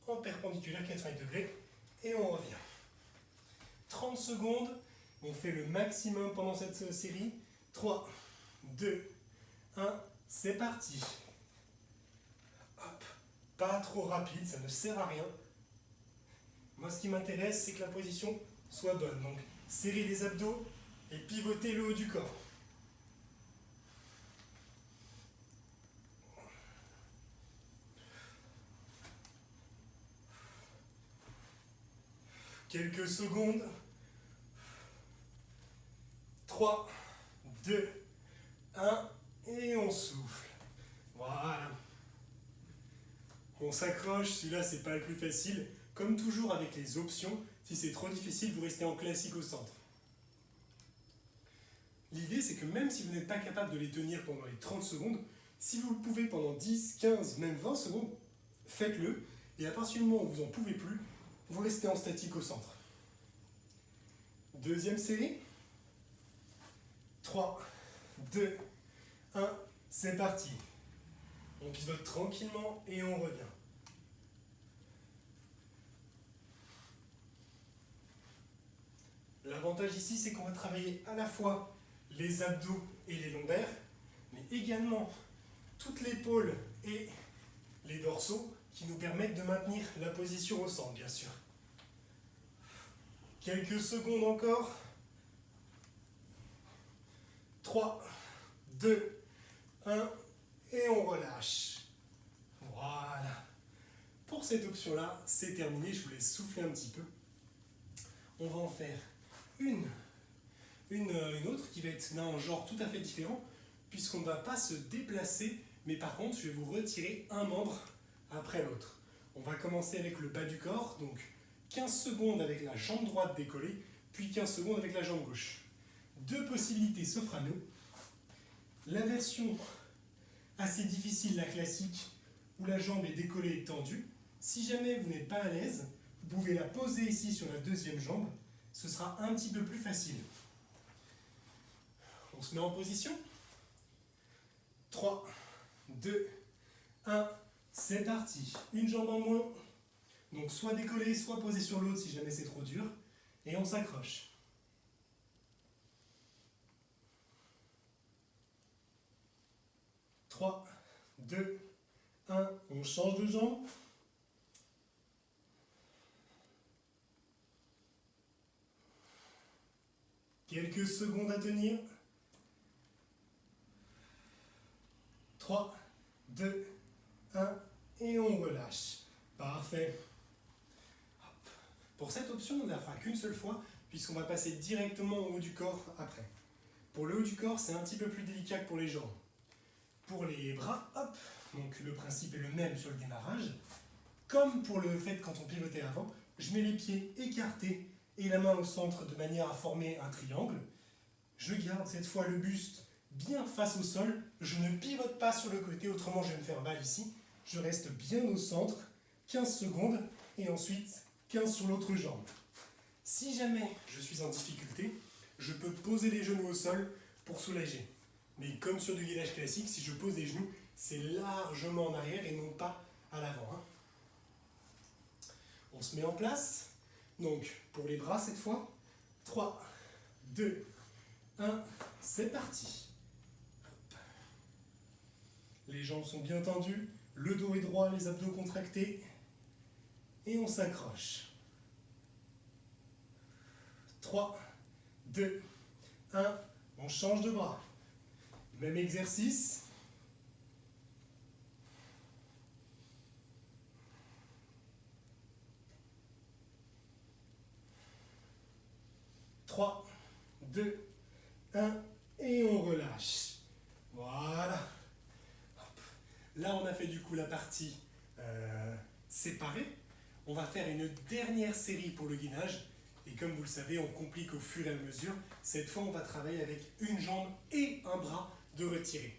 en perpendiculaire 90 degrés et on revient. 30 secondes, on fait le maximum pendant cette série. 3, 2, 1, c'est parti. Hop, pas trop rapide, ça ne sert à rien. Moi, ce qui m'intéresse, c'est que la position soit bonne. Donc, serrer les abdos et pivoter le haut du corps. Quelques secondes. 3, 2, 1 et on souffle. Voilà. On s'accroche, celui-là c'est pas le plus facile. Comme toujours avec les options, si c'est trop difficile, vous restez en classique au centre. L'idée c'est que même si vous n'êtes pas capable de les tenir pendant les 30 secondes, si vous le pouvez pendant 10, 15, même 20 secondes, faites-le. Et à partir du moment où vous n'en pouvez plus, vous restez en statique au centre. Deuxième série. 3, 2, 1, c'est parti. On pivote tranquillement et on revient. L'avantage ici, c'est qu'on va travailler à la fois les abdos et les lombaires, mais également toute l'épaule et les dorsaux qui nous permettent de maintenir la position au centre, bien sûr. Quelques secondes encore. 3, 2, 1, et on relâche. Voilà. Pour cette option-là, c'est terminé. Je vous laisse souffler un petit peu. On va en faire une autre qui va être d'un genre tout à fait différent, puisqu'on ne va pas se déplacer, mais par contre, je vais vous retirer un membre après l'autre. On va commencer avec le bas du corps, donc 15 secondes avec la jambe droite décollée, puis 15 secondes avec la jambe gauche. Deux possibilités s'offrent à nous. La version assez difficile, la classique, où la jambe est décollée et tendue. Si jamais vous n'êtes pas à l'aise, vous pouvez la poser ici sur la deuxième jambe. Ce sera un petit peu plus facile. On se met en position. 3, 2, 1, c'est parti. Une jambe en moins. Donc soit décollée, soit posée sur l'autre si jamais c'est trop dur. Et on s'accroche. 3, 2, 1, on change de jambe. Quelques secondes à tenir. 3, 2, 1, et on relâche. Parfait. Hop. Pour cette option, on ne la fera qu'une seule fois, puisqu'on va passer directement au haut du corps après. Pour le haut du corps, c'est un petit peu plus délicat que pour les jambes. Pour les bras, hop, donc le principe est le même sur le démarrage. Comme pour le fait quand on pivotait avant, je mets les pieds écartés et la main au centre de manière à former un triangle. Je garde cette fois le buste bien face au sol. Je ne pivote pas sur le côté, autrement je vais me faire mal ici. Je reste bien au centre, 15 secondes, et ensuite 15 sur l'autre jambe. Si jamais je suis en difficulté, je peux poser les genoux au sol pour soulager. Mais comme sur du gainage classique, si je pose les genoux, c'est largement en arrière et non pas à l'avant. Hein. On se met en place. Donc, pour les bras cette fois, 3, 2, 1, c'est parti. Hop. Les jambes sont bien tendues, le dos est droit, les abdos contractés. Et on s'accroche. 3, 2, 1, on change de bras. Même exercice. Trois, 2, 1, et on relâche. Voilà. Hop. Là, on a fait du coup la partie séparée. On va faire une dernière série pour le gainage. Et comme vous le savez, on complique au fur et à mesure. Cette fois, on va travailler avec une jambe et un bras de retiré.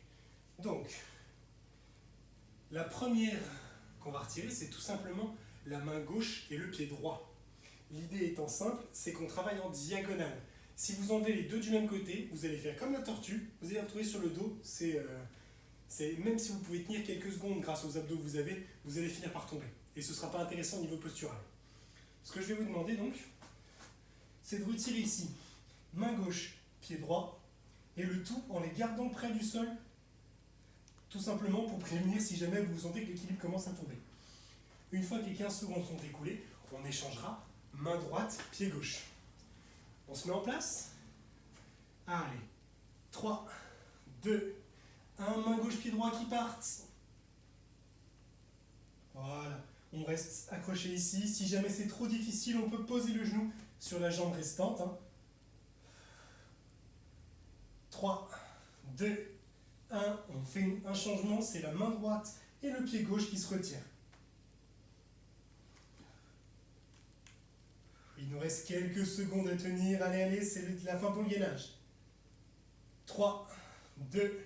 Donc, la première qu'on va retirer, c'est tout simplement la main gauche et le pied droit. L'idée étant simple, c'est qu'on travaille en diagonale. Si vous enlevez les deux du même côté, vous allez faire comme la tortue, vous allez retrouver sur le dos, même si vous pouvez tenir quelques secondes grâce aux abdos que vous avez, vous allez finir par tomber. Et ce ne sera pas intéressant au niveau postural. Ce que je vais vous demander donc, c'est de retirer ici, main gauche, pied droit, et le tout en les gardant près du sol, tout simplement pour prévenir si jamais vous sentez que l'équilibre commence à tomber. Une fois que les 15 secondes sont écoulées, on échangera main droite, pied gauche. On se met en place. Allez, 3, 2, 1, main gauche, pied droit qui partent. Voilà, on reste accroché ici. Si jamais c'est trop difficile, on peut poser le genou sur la jambe restante. 3, 2, 1, on fait un changement, c'est la main droite et le pied gauche qui se retirent. Il nous reste quelques secondes à tenir. Allez, allez, c'est la fin pour le gainage. 3, 2,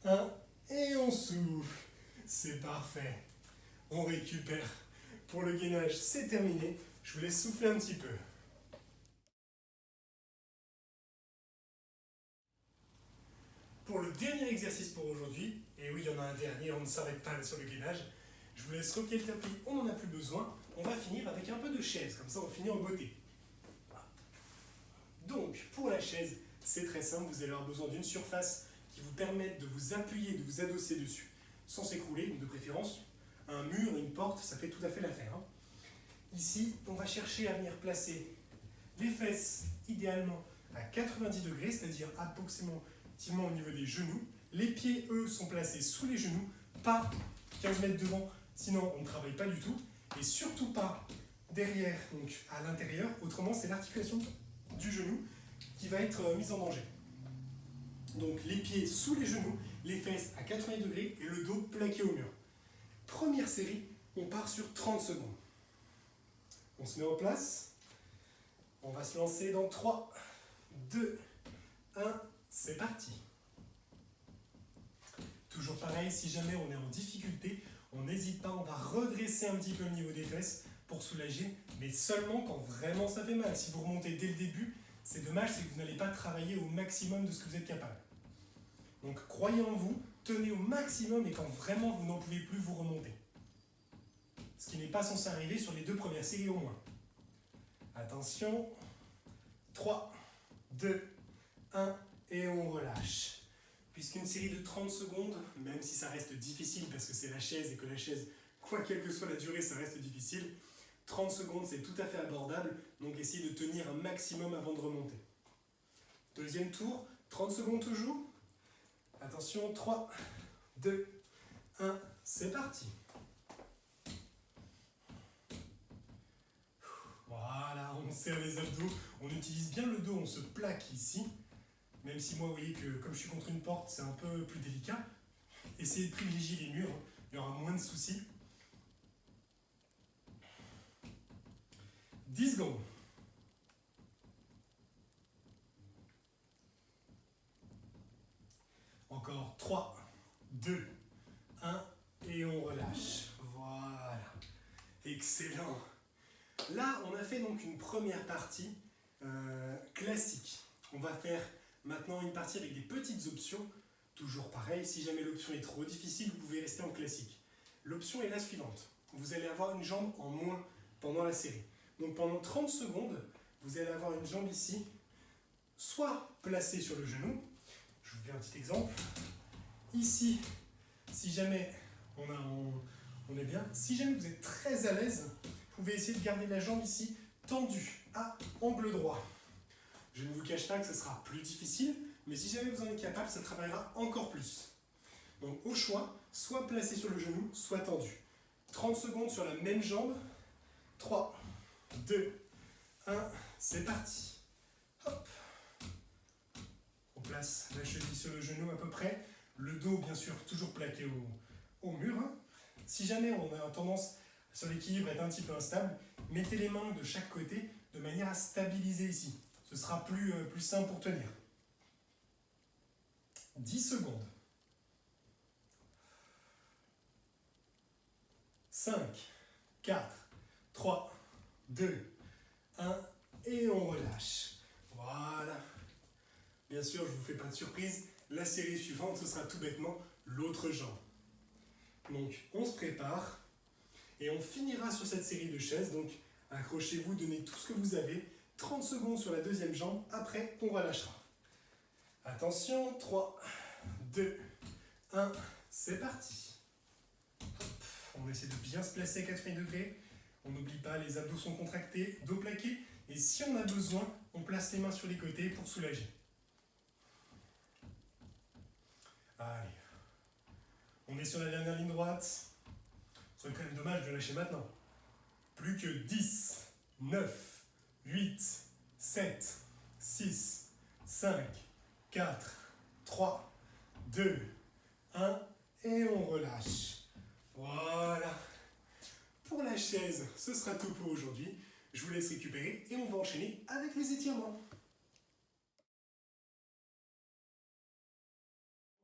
1, et on souffle. C'est parfait. On récupère. Pour le gainage, c'est terminé. Je vous laisse souffler un petit peu. Pour le dernier exercice pour aujourd'hui, et oui, il y en a un dernier, on ne s'arrête pas sur le gainage, je vous laisse replier le tapis, on n'en a plus besoin. On va finir avec un peu de chaise, comme ça on finit en beauté. Donc, pour la chaise, c'est très simple, vous allez avoir besoin d'une surface qui vous permette de vous appuyer, de vous adosser dessus, sans s'écrouler, de préférence. Un mur, une porte, ça fait tout à fait l'affaire. Hein. Ici, on va chercher à venir placer les fesses, idéalement à 90 degrés, c'est-à-dire approximativement au niveau des genoux. Les pieds, eux, sont placés sous les genoux, pas 15 mètres devant, sinon on ne travaille pas du tout. Et surtout pas derrière, donc à l'intérieur, autrement c'est l'articulation du genou qui va être mise en danger. Donc les pieds sous les genoux, les fesses à 80 degrés et le dos plaqué au mur. Première série, on part sur 30 secondes. On se met en place. On va se lancer dans 3, 2, 1, c'est parti. Toujours pareil, si jamais on est en difficulté, on n'hésite pas, on va redresser un petit peu le niveau des fesses pour soulager, mais seulement quand vraiment ça fait mal. Si vous remontez dès le début, c'est dommage, c'est que vous n'allez pas travailler au maximum de ce que vous êtes capable. Donc croyez en vous, tenez au maximum et quand vraiment vous n'en pouvez plus, vous remontez. Ce qui n'est pas censé arriver sur les 2 premières séries au moins. Attention, 3, 2, 1, et on relâche. Puisqu'une série de 30 secondes, même si ça reste difficile parce que c'est la chaise et que la chaise, quoi quelle que soit la durée, ça reste difficile, 30 secondes c'est tout à fait abordable, donc essayez de tenir un maximum avant de remonter. Deuxième tour, 30 secondes toujours. Attention, 3, 2, 1, c'est parti. Voilà, on serre les abdos, on utilise bien le dos, on se plaque ici. Même si moi, vous voyez que comme je suis contre une porte, c'est un peu plus délicat. Essayez de privilégier les murs, il y aura moins de soucis. 10 secondes. Encore 3, 2, 1, et on relâche. Voilà. Excellent. Là, on a fait donc une première partie classique. On va faire maintenant une partie avec des petites options. Toujours pareil, si jamais l'option est trop difficile, vous pouvez rester en classique. L'option est la suivante. Vous allez avoir une jambe en moins pendant la série. Donc pendant 30 secondes, vous allez avoir une jambe ici, soit placée sur le genou. Je vous fais un petit exemple. Ici, si jamais on est bien, si jamais vous êtes très à l'aise, vous pouvez essayer de garder la jambe ici tendue à angle droit. Je ne vous cache pas que ce sera plus difficile, mais si jamais vous en êtes capable, ça travaillera encore plus. Donc au choix, soit placé sur le genou, soit tendu. 30 secondes sur la même jambe. 3, 2, 1, c'est parti. Hop. On place la cheville sur le genou à peu près. Le dos, bien sûr, toujours plaqué au mur. Si jamais on a tendance sur l'équilibre à être un petit peu instable, mettez les mains de chaque côté de manière à stabiliser ici. Ce sera plus simple pour tenir. 10 secondes. 5, 4, 3, 2, 1, et on relâche. Voilà. Bien sûr, je ne vous fais pas de surprise, la série suivante, ce sera tout bêtement l'autre jambe. Donc, on se prépare et on finira sur cette série de chaises. Donc, accrochez-vous, donnez tout ce que vous avez. 30 secondes sur la deuxième jambe, après, on relâchera. Attention, 3, 2, 1, c'est parti. Hop, on essaie de bien se placer à 80 degrés. On n'oublie pas, les abdos sont contractés, dos plaqué. Et si on a besoin, on place les mains sur les côtés pour soulager. Allez. On est sur la dernière ligne droite. Ce serait quand même dommage de lâcher maintenant. Plus que 10, 9, 8, 7, 6, 5, 4, 3, 2, 1, et on relâche. Voilà. Pour la chaise, ce sera tout pour aujourd'hui. Je vous laisse récupérer et on va enchaîner avec les étirements.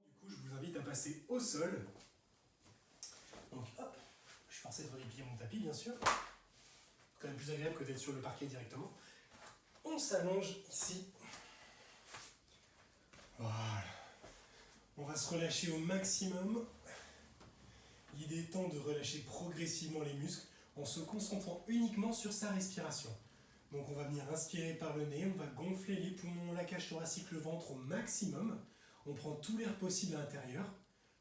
Du coup, je vous invite à passer au sol. Donc, hop, je suis forcé de replier mon tapis, bien sûr. C'est quand même plus agréable que d'être sur le parquet directement. On s'allonge ici. Voilà. On va se relâcher au maximum. L'idée étant de relâcher progressivement les muscles en se concentrant uniquement sur sa respiration. Donc on va venir inspirer par le nez, on va gonfler les poumons, la cage thoracique, le ventre au maximum. On prend tout l'air possible à l'intérieur.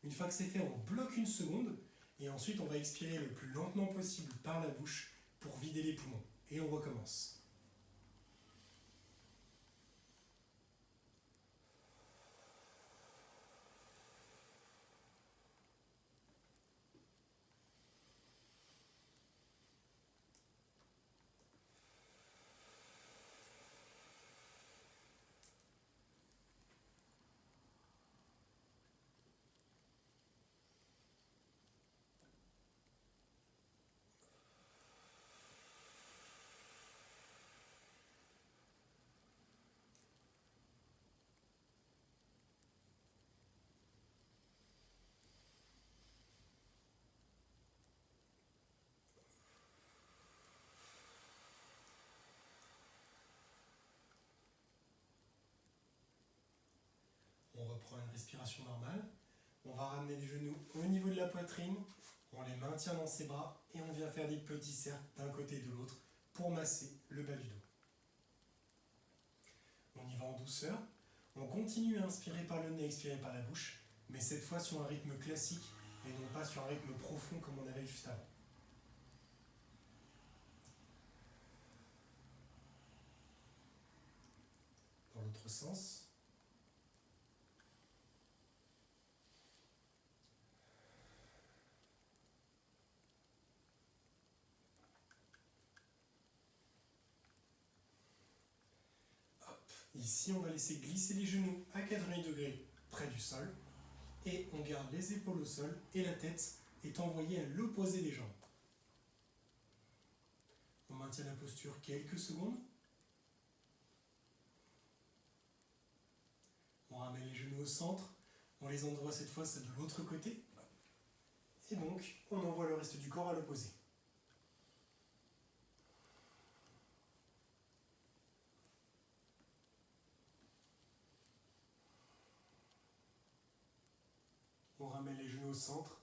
Une fois que c'est fait, on bloque une seconde et ensuite on va expirer le plus lentement possible par la bouche pour vider les poumons. Et on recommence. On reprend une respiration normale. On va ramener les genoux au niveau de la poitrine. On les maintient dans ses bras et on vient faire des petits cercles d'un côté et de l'autre pour masser le bas du dos. On y va en douceur. On continue à inspirer par le nez, expirer par la bouche, mais cette fois sur un rythme classique et non pas sur un rythme profond comme on avait juste avant. Dans l'autre l'autre sens. Ici, on va laisser glisser les genoux à 90 degrés près du sol et on garde les épaules au sol et la tête est envoyée à l'opposé des jambes. On maintient la posture quelques secondes. On ramène les genoux au centre. On les endroit cette fois, c'est de l'autre côté. Et donc, on envoie le reste du corps à l'opposé. On ramène les genoux au centre.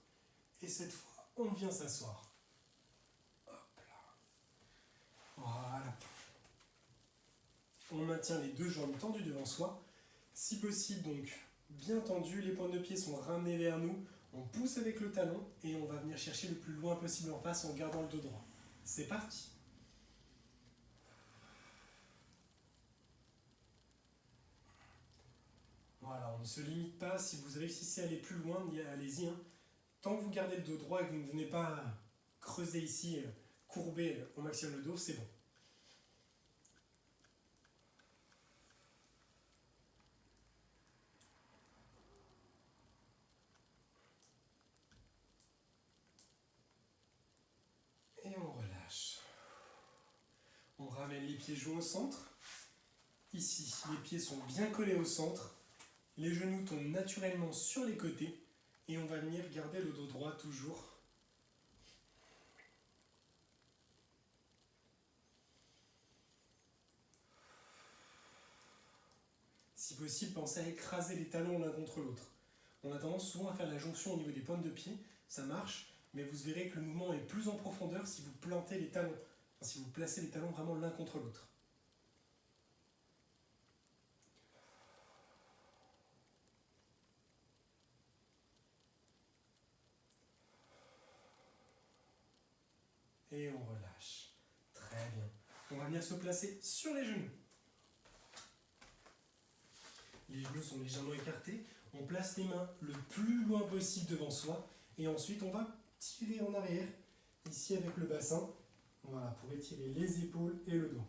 Et cette fois, on vient s'asseoir. Hop là. Voilà. On maintient les deux jambes tendues devant soi. Si possible, donc, bien tendues. Les pointes de pied sont ramenées vers nous. On pousse avec le talon et on va venir chercher le plus loin possible en face en gardant le dos droit. C'est parti. Voilà, on ne se limite pas. Si vous réussissez à aller plus loin, allez-y. Tant que vous gardez le dos droit et que vous ne venez pas creuser ici, courber au maximum le dos, c'est bon. Et on relâche. On ramène les pieds joints au centre. Ici, les pieds sont bien collés au centre. Les genoux tombent naturellement sur les côtés. Et on va venir garder le dos droit toujours. Si possible, pensez à écraser les talons l'un contre l'autre. On a tendance souvent à faire la jonction au niveau des pointes de pied. Ça marche, mais vous verrez que le mouvement est plus en profondeur si vous plantez les talons. Enfin, si vous placez les talons vraiment l'un contre l'autre. Et on relâche. Très bien. On va venir se placer sur les genoux. Les genoux sont légèrement écartés. On place les mains le plus loin possible devant soi. Et ensuite, on va tirer en arrière, ici avec le bassin. Voilà, pour étirer les épaules et le dos.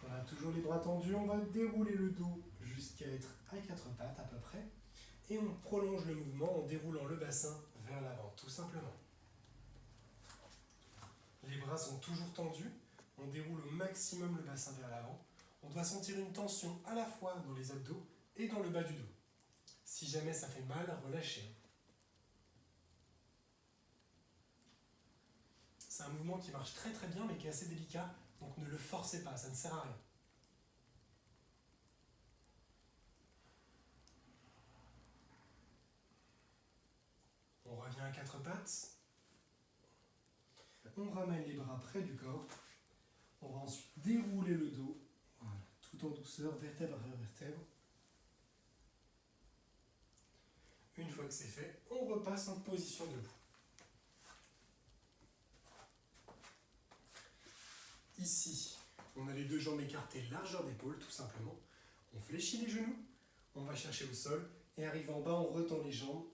On a toujours les bras tendus. On va dérouler le dos jusqu'à être à quatre pattes à peu près. Et on prolonge le mouvement en déroulant le bassin vers l'avant, tout simplement. Les bras sont toujours tendus. On déroule au maximum le bassin vers l'avant. On doit sentir une tension à la fois dans les abdos et dans le bas du dos. Si jamais ça fait mal, relâchez. C'est un mouvement qui marche très très bien mais qui est assez délicat, donc ne le forcez pas, ça ne sert à rien. On revient à quatre pattes. On ramène les bras près du corps. On va ensuite dérouler le dos, voilà, tout en douceur, vertèbre après vertèbre. Une fois que c'est fait, on repasse en position debout. Ici, on a les deux jambes écartées, largeur d'épaule, tout simplement. On fléchit les genoux, on va chercher au sol, et arrivé en bas, on retend les jambes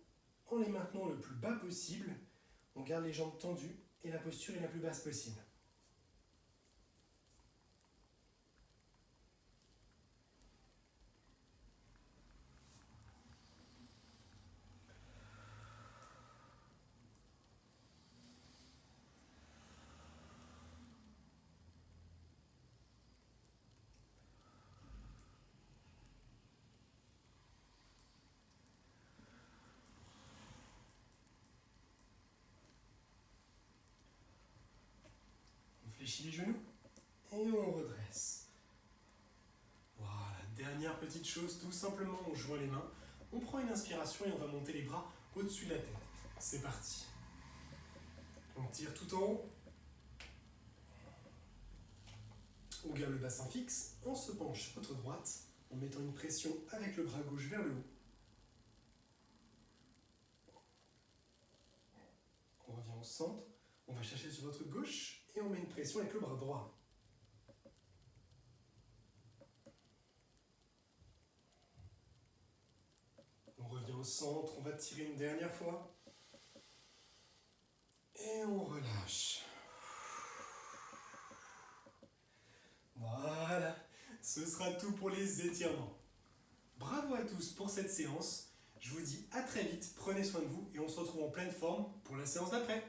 en les maintenant le plus bas possible. On garde les jambes tendues et la posture est la plus basse possible. On fléchit les genoux et on redresse. Voilà, dernière petite chose, tout simplement on joint les mains, on prend une inspiration et on va monter les bras au-dessus de la tête. C'est parti. On tire tout en haut. On garde le bassin fixe, on se penche sur votre droite en mettant une pression avec le bras gauche vers le haut. On revient au centre, on va chercher sur votre gauche et on met une pression avec le bras droit. On revient au centre, on va tirer une dernière fois. Et on relâche. Voilà, ce sera tout pour les étirements. Bravo à tous pour cette séance. Je vous dis à très vite, prenez soin de vous et on se retrouve en pleine forme pour la séance d'après.